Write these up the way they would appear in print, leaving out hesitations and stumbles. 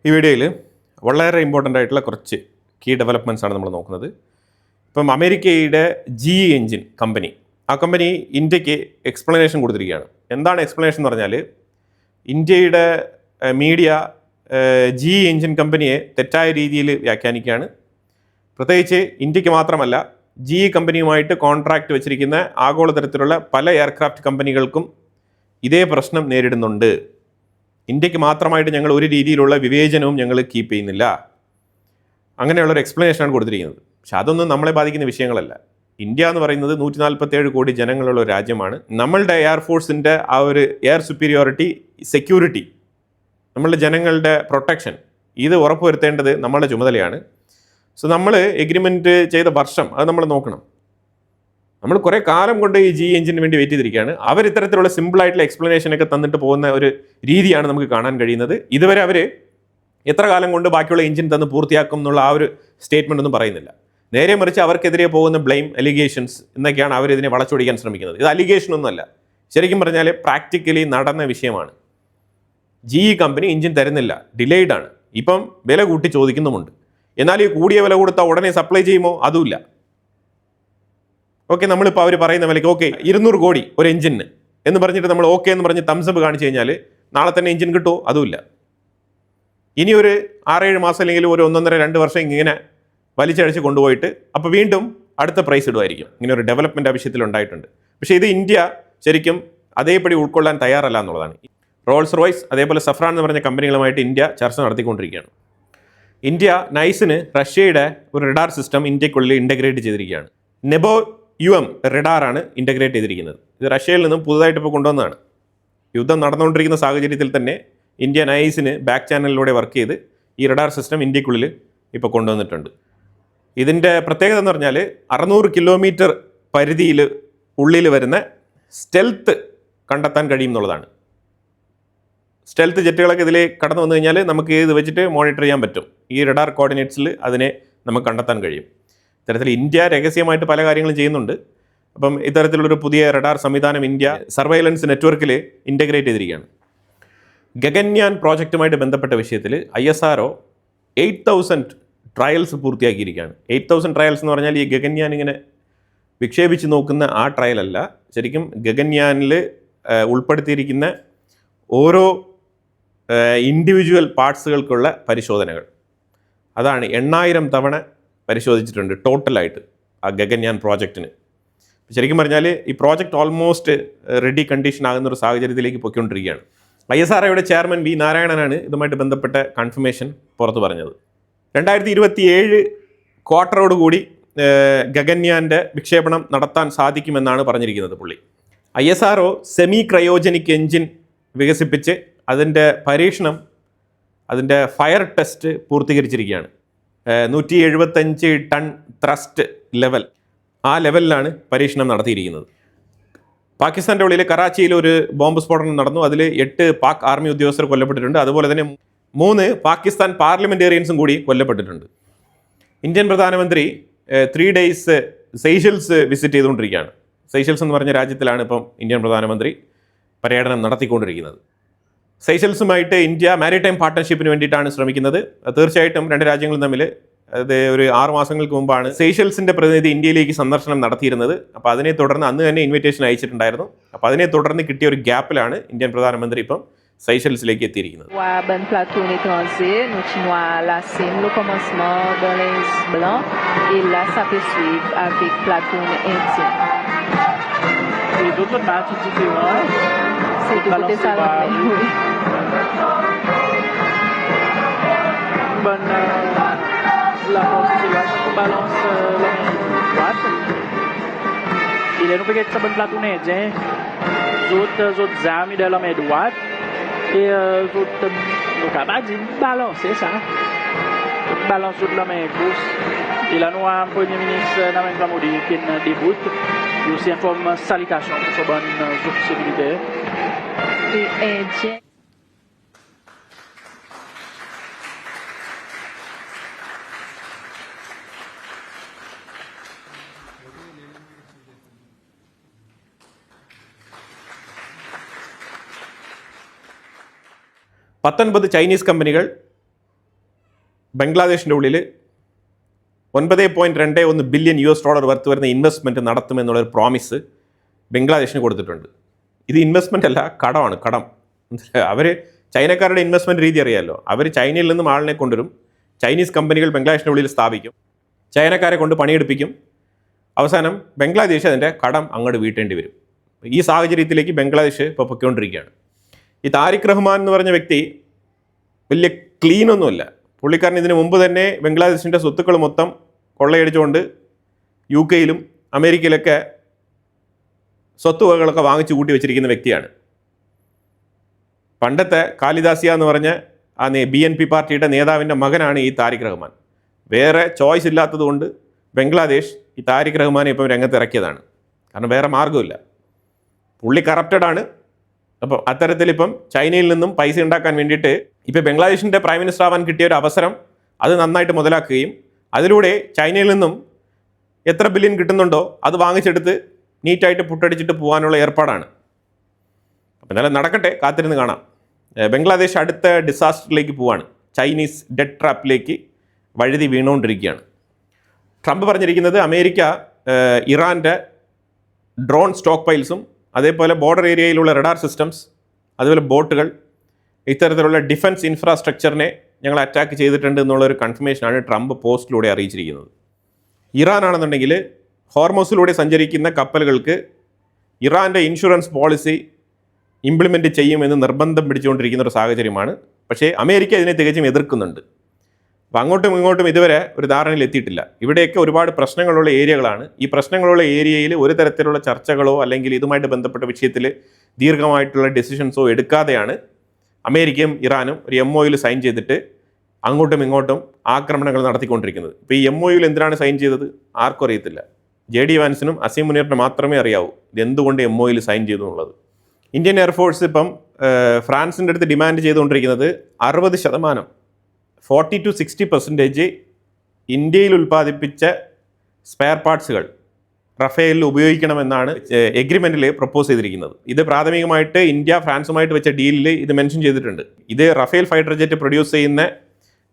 ഈ വീഡിയോയിൽ വളരെ ഇമ്പോർട്ടൻ്റ് ആയിട്ടുള്ള കുറച്ച് കീ ഡെവലപ്മെൻറ്റ്സ് ആണ് നമ്മൾ നോക്കുന്നത്. ഇപ്പം അമേരിക്കയുടെ ജി എഞ്ചിൻ കമ്പനി, ആ കമ്പനി ഇന്ത്യക്ക് എക്സ്പ്ലനേഷൻ കൊടുത്തിരിക്കുകയാണ്. എന്താണ് എക്സ്പ്ലനേഷൻ എന്ന് പറഞ്ഞാൽ, ഇന്ത്യയുടെ മീഡിയ ജി എഞ്ചിൻ കമ്പനിയെ തെറ്റായ രീതിയിൽ വ്യാഖ്യാനിക്കുകയാണ്. പ്രത്യേകിച്ച് ഇന്ത്യക്ക് മാത്രമല്ല, ജി കമ്പനിയുമായിട്ട് കോൺട്രാക്റ്റ് വെച്ചിരിക്കുന്ന ആഗോളതരത്തിലുള്ള പല എയർക്രാഫ്റ്റ് കമ്പനികൾക്കും ഇതേ പ്രശ്നം നേരിടുന്നുണ്ട്. ഇന്ത്യക്ക് മാത്രമായിട്ട് ഞങ്ങൾ ഒരു രീതിയിലുള്ള വിവേചനവും ഞങ്ങൾ കീപ്പ് ചെയ്യുന്നില്ല, അങ്ങനെയുള്ളൊരു എക്സ്പ്ലനേഷനാണ് കൊടുത്തിരിക്കുന്നത്. പക്ഷെ അതൊന്നും നമ്മളെ ബാധിക്കുന്ന വിഷയങ്ങളല്ല. ഇന്ത്യ എന്ന് പറയുന്നത് 147 കോടി ജനങ്ങളുള്ള ഒരു രാജ്യമാണ്. നമ്മളുടെ എയർഫോഴ്സിൻ്റെ ആ ഒരു എയർ സുപ്പീരിയോറിറ്റി, സെക്യൂരിറ്റി, നമ്മളുടെ ജനങ്ങളുടെ പ്രൊട്ടക്ഷൻ, ഇത് ഉറപ്പുവരുത്തേണ്ടത് നമ്മളുടെ ചുമതലയാണ്. സോ നമ്മൾ എഗ്രിമെൻറ്റ് ചെയ്ത വർഷം അത് നമ്മൾ നോക്കണം. നമ്മൾ കുറേ കാലം കൊണ്ട് ഈ ജി എഞ്ചിന് വേണ്ടി വെയിറ്റ് ചെയ്തിരിക്കുകയാണ്. അവർ ഇത്തരത്തിലുള്ള സിമ്പിളായിട്ടുള്ള എക്സ്പ്ലനേഷനൊക്കെ തന്നിട്ട് പോകുന്ന ഒരു രീതിയാണ് നമുക്ക് കാണാൻ കഴിയുന്നത്. ഇതുവരെ അവർ എത്ര കാലം കൊണ്ട് ബാക്കിയുള്ള എഞ്ചിൻ തന്ന് പൂർത്തിയാക്കും എന്നുള്ള ആ ഒരു സ്റ്റേറ്റ്മെൻ്റ് ഒന്നും പറയുന്നില്ല. നേരെ മറിച്ച് അവർക്കെതിരെ പോകുന്ന ബ്ലെയിം, അലിഗേഷൻസ് എന്നൊക്കെയാണ് അവരിതിനെ വളച്ചൊടിക്കാൻ ശ്രമിക്കുന്നത്. ഇത് അലിഗേഷൻ ഒന്നുമല്ല, ശരിക്കും പറഞ്ഞാൽ പ്രാക്ടിക്കലി നടന്ന വിഷയമാണ്. ജി കമ്പനി എഞ്ചിൻ തരുന്നില്ല, ഡിലേയ്ഡ് ആണ്. ഇപ്പം വില കൂട്ടി ചോദിക്കുന്നുമുണ്ട്. എന്നാൽ ഈ കൂടിയ വില കൊടുത്താൽ ഉടനെ സപ്ലൈ ചെയ്യുമോ? അതുമില്ല. ഓക്കെ, നമ്മളിപ്പോൾ അവർ പറയുന്ന വിലയ്ക്ക് ഓക്കെ 200 കോടി ഒരു എഞ്ചിന് എന്ന് പറഞ്ഞിട്ട് നമ്മൾ ഓക്കെ എന്ന് പറഞ്ഞ് തംസപ്പ് കാണിച്ചു കഴിഞ്ഞാൽ നാളെ തന്നെ എഞ്ചിൻ കിട്ടുമോ? അതുമില്ല. ഇനി ഒരു 6-7 മാസം അല്ലെങ്കിൽ ഒരു 1.5-2 വർഷം ഇങ്ങനെ വലിച്ചഴിച്ച് കൊണ്ടുപോയിട്ട് അപ്പോൾ വീണ്ടും അടുത്ത പ്രൈസ് ഇടുമായിരിക്കും. ഇങ്ങനെ ഒരു ഡെവലപ്മെൻറ്റ് ആവശ്യത്തിൽ ഉണ്ടായിട്ടുണ്ട്. പക്ഷേ ഇത് ഇന്ത്യ ശരിക്കും അതേപടി ഉൾക്കൊള്ളാൻ തയ്യാറല്ല എന്നുള്ളതാണ്. റോൾസ് റോയ്സ് അതേപോലെ സഫ്രാൻ എന്ന് പറഞ്ഞ കമ്പനികളുമായിട്ട് ഇന്ത്യ ചർച്ച നടത്തിക്കൊണ്ടിരിക്കുകയാണ്. ഇന്ത്യ നൈസിന് റഷ്യയുടെ ഒരു റഡാർ സിസ്റ്റം ഇന്ത്യക്കുള്ളിൽ ഇൻ്റഗ്രേറ്റ് ചെയ്തിരിക്കുകയാണ്. നെബോ UM റഡാറാണ് ഇൻ്റഗ്രേറ്റ് ചെയ്തിരിക്കുന്നത്. ഇത് റഷ്യയിൽ നിന്നും പുതുതായിട്ട് ഇപ്പോൾ കൊണ്ടുവന്നതാണ്. യുദ്ധം നടന്നുകൊണ്ടിരിക്കുന്ന സാഹചര്യത്തിൽ തന്നെ ഇന്ത്യ നൈസിന് ബാക്ക് ചാനലിലൂടെ വർക്ക് ചെയ്ത് ഈ റഡാർ സിസ്റ്റം ഇന്ത്യക്കുള്ളിൽ ഇപ്പോൾ കൊണ്ടുവന്നിട്ടുണ്ട്. ഇതിൻ്റെ പ്രത്യേകത എന്ന് പറഞ്ഞാൽ 600 കിലോമീറ്റർ പരിധിയിൽ ഉള്ളിൽ വരുന്ന സ്റ്റെൽത്ത് കണ്ടെത്താൻ കഴിയും എന്നുള്ളതാണ്. സ്റ്റെൽത്ത് ജെറ്റുകളൊക്കെ ഇതിൽ കടന്നു വന്നു കഴിഞ്ഞാൽ നമുക്ക് ഇത് വെച്ചിട്ട് മോണിറ്റർ ചെയ്യാൻ പറ്റും. ഈ റഡാർ കോർഡിനേറ്റ്സിൽ അതിനെ നമുക്ക് കണ്ടെത്താൻ കഴിയും. ഇത്തരത്തിൽ ഇന്ത്യ രഹസ്യമായിട്ട് പല കാര്യങ്ങളും ചെയ്യുന്നുണ്ട്. അപ്പം ഇത്തരത്തിലുള്ളൊരു പുതിയ റഡാർ സംവിധാനം ഇന്ത്യ സർവൈലൻസ് നെറ്റ്വർക്കിൽ ഇൻ്റഗ്രേറ്റ് ചെയ്തിരിക്കുകയാണ്. ഗഗൻയാൻ പ്രോജക്റ്റുമായിട്ട് ബന്ധപ്പെട്ട വിഷയത്തിൽ ISRO 8000 ട്രയൽസ് പൂർത്തിയാക്കിയിരിക്കുകയാണ്. 8000 ട്രയൽസ് എന്ന് പറഞ്ഞാൽ ഈ ഗഗൻയാൻ ഇങ്ങനെ വിക്ഷേപിച്ച് നോക്കുന്ന ആ ട്രയലല്ല, ശരിക്കും ഗഗൻയാനിൽ ഉൾപ്പെടുത്തിയിരിക്കുന്ന ഓരോ ഇൻഡിവിജ്വൽ പാർട്സുകൾക്കുള്ള പരിശോധനകൾ. അതാണ് 8000 തവണ പരിശോധിച്ചിട്ടുണ്ട് ടോട്ടലായിട്ട് ആ ഗഗൻയാൻ പ്രോജക്റ്റിന്. ശരിക്കും പറഞ്ഞാൽ ഈ പ്രോജക്റ്റ് ഓൾമോസ്റ്റ് റെഡി കണ്ടീഷൻ ആകുന്ന ഒരു സാഹചര്യത്തിലേക്ക് പൊയ്ക്കൊണ്ടിരിക്കുകയാണ്. ISROയുടെ ചെയർമാൻ V. നാരായണനാണ് ഇതുമായിട്ട് ബന്ധപ്പെട്ട കൺഫർമേഷൻ പുറത്തു പറഞ്ഞത്. 2027 ക്വാർട്ടറോടുകൂടി ഗഗൻയാൻ്റെ വിക്ഷേപണം നടത്താൻ സാധിക്കുമെന്നാണ് പറഞ്ഞിരിക്കുന്നത് പുള്ളി. ISRO സെമി ക്രയോജനിക് എഞ്ചിൻ വികസിപ്പിച്ച് അതിൻ്റെ പരീക്ഷണം, അതിൻ്റെ ഫയർ ടെസ്റ്റ് പൂർത്തീകരിച്ചിരിക്കുകയാണ്. 175 ടൺ ത്രസ്റ്റ് ലെവൽ, ആ ലെവലിലാണ് പരീക്ഷണം നടത്തിയിരിക്കുന്നത്. പാകിസ്ഥാൻ്റെ ഉള്ളിൽ കറാച്ചിയിൽ ഒരു ബോംബ് സ്ഫോടനം നടന്നു. അതിൽ 8 പാക് ആർമി ഉദ്യോഗസ്ഥർ കൊല്ലപ്പെട്ടിട്ടുണ്ട്. അതുപോലെ തന്നെ 3 പാകിസ്ഥാൻ പാർലമെൻറ്റേറിയൻസും കൂടി കൊല്ലപ്പെട്ടിട്ടുണ്ട്. ഇന്ത്യൻ പ്രധാനമന്ത്രി 3 ഡേയ്സ് സെയ്ഷൽസ് വിസിറ്റ് ചെയ്തുകൊണ്ടിരിക്കുകയാണ്. സെയ്ഷൽസ് എന്ന് പറഞ്ഞ രാജ്യത്തിലാണ് ഇപ്പം ഇന്ത്യൻ പ്രധാനമന്ത്രി പര്യടനം നടത്തിക്കൊണ്ടിരിക്കുന്നത്. സെയ്ഷൽസുമായിട്ട് ഇന്ത്യ മാരിടൈം പാർട്ട്ണർഷിപ്പിന് വേണ്ടിയിട്ടാണ് ശ്രമിക്കുന്നത്. തീർച്ചയായിട്ടും 2 രാജ്യങ്ങളും തമ്മിൽ അത് ഒരു 6 മാസങ്ങൾക്ക് മുമ്പാണ് സെയ്ഷൽസിൻ്റെ പ്രതിനിധി ഇന്ത്യയിലേക്ക് സന്ദർശനം നടത്തിയിരുന്നത്. അപ്പോൾ അതിനെ തുടർന്ന് അന്ന് തന്നെ ഇൻവിറ്റേഷൻ അയച്ചിട്ടുണ്ടായിരുന്നു. അപ്പോൾ അതിനെ തുടർന്ന് കിട്ടിയ ഒരു ഗ്യാപ്പിലാണ് ഇന്ത്യൻ പ്രധാനമന്ത്രി ഇപ്പം സെയ്ഷൽസിലേക്ക് എത്തിയിരിക്കുന്നത്. La posizione balance la droite. Il est nous peut-être bonne platonnet, zot zami de la main droite et zot nous capable balance, c'est ça. Balance de la main gauche. Et là nous un premier ministre Narendra Modi qui débute. Il aussi informe salutation pour bonne officier militaire. Et 19 Chinese കമ്പനികൾ ബംഗ്ലാദേശിൻ്റെ ഉള്ളിൽ $9.21 billion worth വരുന്ന investment നടത്തുമെന്നുള്ളൊരു promise ബംഗ്ലാദേശിന് കൊടുത്തിട്ടുണ്ട്. ഇത് investment അല്ല, കടമാണ്, കടം. അവർ ചൈനക്കാരുടെ investment രീതി അറിയാമല്ലോ. അവർ ചൈനയിൽ നിന്നും ആളിനെ കൊണ്ടുവരും, ചൈനീസ് കമ്പനികൾ ബംഗ്ലാദേശിൻ്റെ ഉള്ളിൽ സ്ഥാപിക്കും, ചൈനക്കാരെ കൊണ്ട് പണിയെടുപ്പിക്കും, അവസാനം ബംഗ്ലാദേശ് അതിൻ്റെ കടം അങ്ങോട്ട് വീട്ടേണ്ടി വരും. ഈ സാഹചര്യത്തിലേക്ക് ബംഗ്ലാദേശ് ഇപ്പോൾ പൊയ്ക്കൊണ്ടിരിക്കുകയാണ്. ഈ താരിഖ് റഹ്മാൻ എന്ന് പറഞ്ഞ വ്യക്തി വലിയ ക്ലീനൊന്നുമല്ല. പുള്ളിക്കാരൻ ഇതിന് മുമ്പ് തന്നെ ബംഗ്ലാദേശിൻ്റെ സ്വത്തുക്കൾ മൊത്തം കൊള്ളയടിച്ചുകൊണ്ട് UK യിലും അമേരിക്കയിലൊക്കെ സ്വത്തുവകകളൊക്കെ വാങ്ങിച്ചു കൂട്ടി വെച്ചിരിക്കുന്ന വ്യക്തിയാണ്. പണ്ടത്തെ കാലിദാസിയ എന്ന് പറഞ്ഞ ആ BNP പാർട്ടിയുടെ നേതാവിൻ്റെ മകനാണ് ഈ താരിഖ് റഹ്മാൻ. വേറെ ചോയ്സ് ഇല്ലാത്തതുകൊണ്ട് ബംഗ്ലാദേശ് ഈ താരിഖ് റഹ്മാനെ ഇപ്പം രംഗത്ത് ഇറക്കിയതാണ്. കാരണം വേറെ മാർഗ്ഗമില്ല, പുള്ളി കറപ്റ്റഡാണ്. അപ്പോൾ അത്തരത്തിലിപ്പം ചൈനയിൽ നിന്നും പൈസ ഉണ്ടാക്കാൻ വേണ്ടിയിട്ട് ഇപ്പോൾ ബംഗ്ലാദേശിൻ്റെ പ്രൈം മിനിസ്റ്റർ ആവാൻ കിട്ടിയ ഒരു അവസരം അത് നന്നായിട്ട് മുതലാക്കുകയും അതിലൂടെ ചൈനയിൽ നിന്നും എത്ര ബില്യൺ കിട്ടുന്നുണ്ടോ അത് വാങ്ങിച്ചെടുത്ത് നീറ്റായിട്ട് പുട്ടടിച്ചിട്ട് പോകാനുള്ള ഏർപ്പാടാണ്. അപ്പോൾ എന്നാലും നടക്കട്ടെ, കാത്തിരുന്ന് കാണാം. ബംഗ്ലാദേശ് അടുത്ത ഡിസാസ്റ്ററിലേക്ക് പോവാണ്. ചൈനീസ് ഡെറ്റ് ട്രാപ്പിലേക്ക് വഴുതി വീണുകൊണ്ടിരിക്കുകയാണ്. ട്രംപ് പറഞ്ഞിരിക്കുന്നത് അമേരിക്ക ഇറാൻ്റെ ഡ്രോൺ സ്റ്റോക്ക് പൈൽസും അതേപോലെ ബോർഡർ ഏരിയയിലുള്ള റഡാർ സിസ്റ്റംസ്, അതുപോലെ ബോട്ടുകൾ, ഇത്തരത്തിലുള്ള ഡിഫൻസ് ഇൻഫ്രാസ്ട്രക്ചറിനെ ഞങ്ങൾ അറ്റാക്ക് ചെയ്തിട്ടുണ്ട് എന്നുള്ളൊരു കൺഫർമേഷനാണ് ട്രംപ് പോസ്റ്റിലൂടെ അറിയിച്ചിരിക്കുന്നത്. ഇറാൻ ആണെന്നുണ്ടെങ്കിൽ ഹോർമോസിലൂടെ സഞ്ചരിക്കുന്ന കപ്പലുകൾക്ക് ഇറാൻ്റെ ഇൻഷുറൻസ് പോളിസി ഇംപ്ലിമെൻറ്റ് ചെയ്യുമെന്ന് നിർബന്ധം പിടിച്ചുകൊണ്ടിരിക്കുന്ന ഒരു സാഹചര്യമാണ്. പക്ഷേ അമേരിക്ക ഇതിനെ തികച്ചും എതിർക്കുന്നുണ്ട്. അപ്പോൾ അങ്ങോട്ടും ഇങ്ങോട്ടും ഇതുവരെ ഒരു ധാരണയിൽ എത്തിയിട്ടില്ല. ഇവിടെയൊക്കെ ഒരുപാട് പ്രശ്നങ്ങളുള്ള ഏരിയകളാണ്. ഈ പ്രശ്നങ്ങളുള്ള ഏരിയയിൽ ഒരു തരത്തിലുള്ള ചർച്ചകളോ അല്ലെങ്കിൽ ഇതുമായിട്ട് ബന്ധപ്പെട്ട വിഷയത്തിൽ ദീർഘമായിട്ടുള്ള ഡിസിഷൻസോ എടുക്കാതെയാണ് അമേരിക്കയും ഇറാനും ഒരു MOUയിൽ സൈൻ ചെയ്തിട്ട് അങ്ങോട്ടും ഇങ്ങോട്ടും ആക്രമണങ്ങൾ നടത്തിക്കൊണ്ടിരിക്കുന്നത്. ഇപ്പോൾ ഈ MOUയിൽ എന്തിനാണ് സൈൻ ചെയ്തത് ആർക്കും അറിയത്തില്ല. JD വാൻസിനും അസീം മുനീറിനും മാത്രമേ അറിയാവൂ ഇതെന്തുകൊണ്ട് MOUയിൽ സൈൻ ചെയ്തു എന്നുള്ളത്. ഇന്ത്യൻ എയർഫോഴ്സ് ഇപ്പം ഫ്രാൻസിൻ്റെ അടുത്ത് ഡിമാൻഡ് ചെയ്തുകൊണ്ടിരിക്കുന്നത് 60%, 40 to 60% ഇന്ത്യയിൽ ഉൽപ്പാദിപ്പിച്ച സ്പെയർ പാർട്സുകൾ റഫേലിൽ ഉപയോഗിക്കണമെന്നാണ് എഗ്രിമെൻറ്റിൽ പ്രപ്പോസ് ചെയ്തിരിക്കുന്നത്. ഇത് പ്രാഥമികമായിട്ട് ഇന്ത്യ ഫ്രാൻസുമായിട്ട് വെച്ച ഡീലിൽ ഇത് മെൻഷൻ ചെയ്തിട്ടുണ്ട്. ഇത് റഫേൽ ഫൈറ്റർ ജെറ്റ് പ്രൊഡ്യൂസ് ചെയ്യുന്ന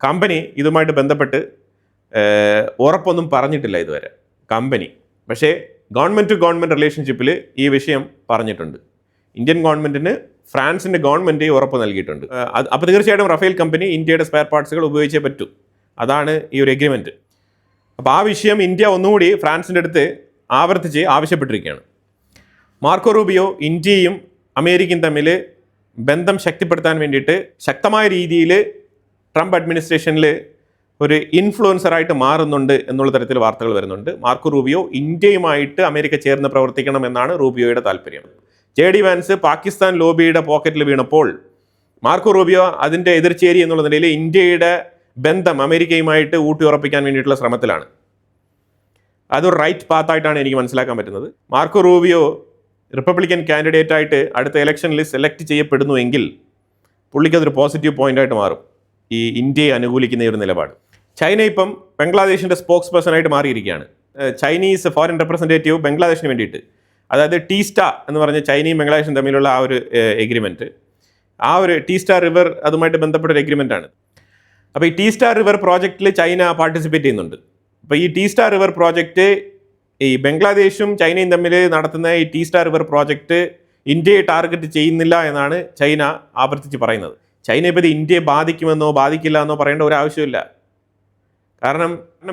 കമ്പനി ഇതുമായിട്ട് ബന്ധപ്പെട്ട് ഉറപ്പൊന്നും പറഞ്ഞിട്ടില്ല ഇതുവരെ കമ്പനി. പക്ഷേ ഗവൺമെൻറ് ടു ഗവൺമെൻറ് റിലേഷൻഷിപ്പിൽ ഈ വിഷയം പറഞ്ഞിട്ടുണ്ട്. ഇന്ത്യൻ ഗവൺമെൻറ്റിന് ഫ്രാൻസിൻ്റെ ഗവൺമെൻറ് ഉറപ്പ് നൽകിയിട്ടുണ്ട്. അപ്പോൾ തീർച്ചയായിട്ടും റഫേൽ കമ്പനി ഇന്ത്യയുടെ സ്പെയർ പാർട്സുകൾ ഉപയോഗിച്ചേ പറ്റൂ. അതാണ് ഈ ഒരു എഗ്രിമെൻറ്റ്. അപ്പോൾ ആ വിഷയം ഇന്ത്യ ഒന്നുകൂടി ഫ്രാൻസിൻ്റെ അടുത്ത് ആവർത്തിച്ച് ആവശ്യപ്പെട്ടിരിക്കുകയാണ്. മാർക്കോ റൂബിയോ ഇന്ത്യയും അമേരിക്കയും തമ്മിൽ ബന്ധം ശക്തിപ്പെടുത്താൻ വേണ്ടിയിട്ട് ശക്തമായ രീതിയിൽ ട്രംപ് അഡ്മിനിസ്ട്രേഷനിൽ ഒരു ഇൻഫ്ലുവൻസറായിട്ട് മാറുന്നുണ്ട് എന്നുള്ള തരത്തിൽ വാർത്തകൾ വരുന്നുണ്ട്. മാർക്കോ റൂബിയോ ഇന്ത്യയുമായിട്ട് അമേരിക്ക ചേർന്ന് പ്രവർത്തിക്കണം എന്നാണ് റൂബിയോയുടെ താല്പര്യം. JD വാൻസ് പാകിസ്ഥാൻ ലോബിയുടെ പോക്കറ്റിൽ വീണപ്പോൾ മാർക്കോ റൂബിയോ അതിൻ്റെ എതിർച്ചേരി എന്നുള്ള നിലയിൽ ഇന്ത്യയുടെ ബന്ധം അമേരിക്കയുമായിട്ട് ഊട്ടിയുറപ്പിക്കാൻ വേണ്ടിയിട്ടുള്ള ശ്രമത്തിലാണ്. അതൊരു റൈറ്റ് പാത്തായിട്ടാണ് എനിക്ക് മനസ്സിലാക്കാൻ പറ്റുന്നത്. മാർക്കോ റൂബിയോ റിപ്പബ്ലിക്കൻ കാൻഡിഡേറ്റ് ആയിട്ട് അടുത്ത ഇലക്ഷനിൽ സെലക്ട് ചെയ്യപ്പെടുന്നുവെങ്കിൽ പുള്ളിക്കതൊരു പോസിറ്റീവ് പോയിൻ്റായിട്ട് മാറും ഈ ഇന്ത്യയെ അനുകൂലിക്കുന്ന ഒരു നിലപാട്. ചൈന ഇപ്പം ബംഗ്ലാദേശിൻ്റെ സ്പോക്സ് പേഴ്സണായിട്ട് മാറിയിരിക്കുകയാണ്. ചൈനീസ് ഫോറിൻ റെപ്രസെൻറ്റേറ്റീവ് ബംഗ്ലാദേശിന് വേണ്ടിയിട്ട്, അതായത് ടീസ്റ്റ എന്ന് പറഞ്ഞ ചൈനയും ബംഗ്ലാദേശും തമ്മിലുള്ള ആ ഒരു എഗ്രിമെൻറ്റ്, ആ ഒരു ടീസ്റ്റ റിവർ അതുമായിട്ട് ബന്ധപ്പെട്ട ഒരു എഗ്രിമെൻ്റാണ്. അപ്പോൾ ഈ ടീസ്റ്റ റിവർ പ്രോജക്റ്റിൽ ചൈന പാർട്ടിസിപ്പേറ്റ് ചെയ്യുന്നുണ്ട്. അപ്പോൾ ഈ ടീസ്റ്റ റിവർ പ്രോജക്റ്റ് ഈ ബംഗ്ലാദേശും ചൈനയും തമ്മിൽ നടത്തുന്ന ഈ ടീസ്റ്റ റിവർ പ്രോജക്റ്റ് ഇന്ത്യയെ ടാർഗറ്റ് ചെയ്യുന്നില്ല എന്നാണ് ചൈന ആവർത്തിച്ച് പറയുന്നത്. ചൈന ഇപ്പോൾ ഇത് ഇന്ത്യയെ ബാധിക്കുമെന്നോ ബാധിക്കില്ല എന്നോ പറയേണ്ട ഒരു ആവശ്യമില്ല. കാരണം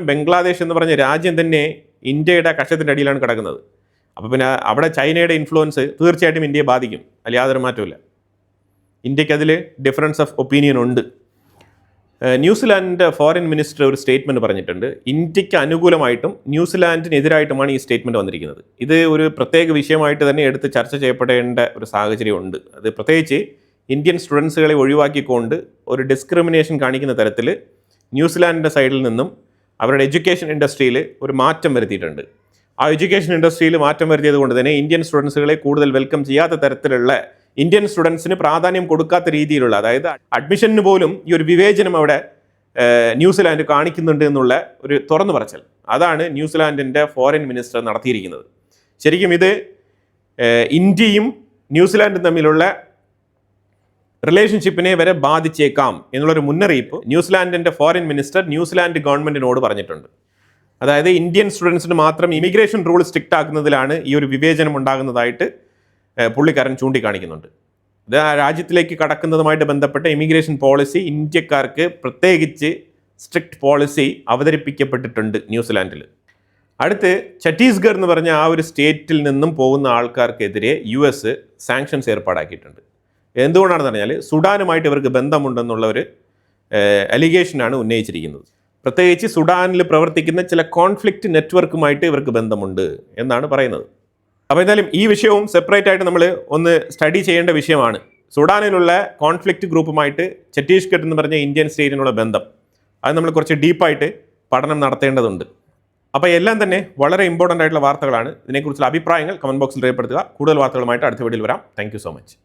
ബംഗ്ലാദേശ് എന്ന് പറഞ്ഞ രാജ്യം തന്നെ ഇന്ത്യയുടെ കക്ഷത്തിൻ്റെ അടിയിലാണ് കിടക്കുന്നത്. അപ്പോൾ പിന്നെ അവിടെ ചൈനയുടെ ഇൻഫ്ലുവൻസ് തീർച്ചയായിട്ടും ഇന്ത്യയെ ബാധിക്കും, അതിൽ യാതൊരു മാറ്റമില്ല. ഇന്ത്യക്ക് അതിൽ ഡിഫറൻസ് ഓഫ് ഒപ്പീനിയൻ ഉണ്ട്. ന്യൂസിലാൻഡ് ഫോറിൻ മിനിസ്റ്റർ ഒരു സ്റ്റേറ്റ്മെൻറ്റ് പറഞ്ഞിട്ടുണ്ട്. ഇന്ത്യക്ക് അനുകൂലമായിട്ടും ന്യൂസിലാൻഡിനെതിരായിട്ടുമാണ് ഈ സ്റ്റേറ്റ്മെൻറ്റ് വന്നിരിക്കുന്നത്. ഇത് ഒരു പ്രത്യേക വിഷയമായിട്ട് തന്നെ എടുത്ത് ചർച്ച ചെയ്യപ്പെടേണ്ട ഒരു സാഹചര്യമുണ്ട്. അത് പ്രത്യേകിച്ച് ഇന്ത്യൻ സ്റ്റുഡൻസുകളെ ഒഴിവാക്കിക്കൊണ്ട് ഒരു ഡിസ്ക്രിമിനേഷൻ കാണിക്കുന്ന തരത്തിൽ ന്യൂസിലാൻഡിൻ്റെ സൈഡിൽ നിന്നും അവരുടെ എഡ്യൂക്കേഷൻ ഇൻഡസ്ട്രിയിൽ ഒരു മാറ്റം വരുത്തിയിട്ടുണ്ട്. ആ എഡ്യൂക്കേഷൻ ഇൻഡസ്ട്രിയിൽ മാറ്റം വരുത്തിയത് കൊണ്ട് തന്നെ ഇന്ത്യൻ സ്റ്റുഡൻസുകളെ കൂടുതൽ വെൽക്കം ചെയ്യാത്ത തരത്തിലുള്ള, ഇന്ത്യൻ സ്റ്റുഡൻസിന് പ്രാധാന്യം കൊടുക്കാത്ത രീതിയിലുള്ള, അതായത് അഡ്മിഷന് പോലും ഈ ഒരു വിവേചനം അവിടെ ന്യൂസിലാൻഡ് കാണിക്കുന്നുണ്ട് എന്നുള്ള ഒരു തുറന്നു പറച്ചൽ, അതാണ് ന്യൂസിലാൻഡിൻ്റെ ഫോറിൻ മിനിസ്റ്റർ നടത്തിയിരിക്കുന്നത്. ശരിക്കും ഇത് ഇന്ത്യയും ന്യൂസിലാൻഡും തമ്മിലുള്ള റിലേഷൻഷിപ്പിനെ വരെ ബാധിച്ചേക്കാം എന്നുള്ളൊരു മുന്നറിയിപ്പ് ന്യൂസിലാൻഡിൻ്റെ ഫോറിൻ മിനിസ്റ്റർ ന്യൂസിലാൻഡ് ഗവൺമെൻറ്റിനോട് പറഞ്ഞിട്ടുണ്ട്. അതായത് ഇന്ത്യൻ സ്റ്റുഡൻസിന് മാത്രം ഇമിഗ്രേഷൻ റൂൾ സ്ട്രിക്റ്റ് ആക്കുന്നതിലാണ് ഈ ഒരു വിവേചനം ഉണ്ടാകുന്നതായിട്ട് പുള്ളിക്കാരൻ ചൂണ്ടിക്കാണിക്കുന്നുണ്ട്. ഇത് ആ രാജ്യത്തിലേക്ക് കടക്കുന്നതുമായിട്ട് ബന്ധപ്പെട്ട ഇമിഗ്രേഷൻ പോളിസി ഇന്ത്യക്കാർക്ക് പ്രത്യേകിച്ച് സ്ട്രിക്റ്റ് പോളിസി അവതരിപ്പിക്കപ്പെട്ടിട്ടുണ്ട് ന്യൂസിലാൻഡിൽ. അടുത്ത് ഛത്തീസ്ഗഡ് എന്ന് പറഞ്ഞ ആ ഒരു സ്റ്റേറ്റിൽ നിന്നും പോകുന്ന ആൾക്കാർക്കെതിരെ US സാങ്ഷൻസ് ഏർപ്പാടാക്കിയിട്ടുണ്ട്. എന്തുകൊണ്ടാണെന്ന് പറഞ്ഞാൽ സുഡാനുമായിട്ട് ഇവർക്ക് ബന്ധമുണ്ടെന്നുള്ള ഒരു അലിഗേഷനാണ് ഉന്നയിച്ചിരിക്കുന്നത്. പ്രത്യേകിച്ച് സുഡാനിൽ പ്രവർത്തിക്കുന്ന ചില കോൺഫ്ലിക്റ്റ് നെറ്റ്വർക്കുമായിട്ട് ഇവർക്ക് ബന്ധമുണ്ട് എന്നാണ് പറയുന്നത്. അപ്പോൾ എന്തായാലും ഈ വിഷയവും സെപ്പറേറ്റ് ആയിട്ട് നമ്മൾ ഒന്ന് സ്റ്റഡി ചെയ്യേണ്ട വിഷയമാണ്. സുഡാനിലുള്ള കോൺഫ്ലിക്റ്റ് ഗ്രൂപ്പുമായിട്ട് ഛത്തീസ്ഗഡ് എന്ന് പറഞ്ഞ ഇന്ത്യൻ സ്റ്റേറ്റിനുള്ള ബന്ധം അത് നമ്മൾ കുറച്ച് ഡീപ്പായിട്ട് പഠനം നടത്തേണ്ടതുണ്ട്. അപ്പോൾ എല്ലാം തന്നെ വളരെ ഇമ്പോർട്ടൻ്റ് ആയിട്ടുള്ള വാർത്തകളാണ്. ഇതിനെക്കുറിച്ചുള്ള അഭിപ്രായങ്ങൾ കമൻറ്റ് ബോക്സിൽ രേഖപ്പെടുത്തുക. കൂടുതൽ വാർത്തകളുമായിട്ട് അടുത്ത വീഡിയോയിൽ വരാം. Thank you so much.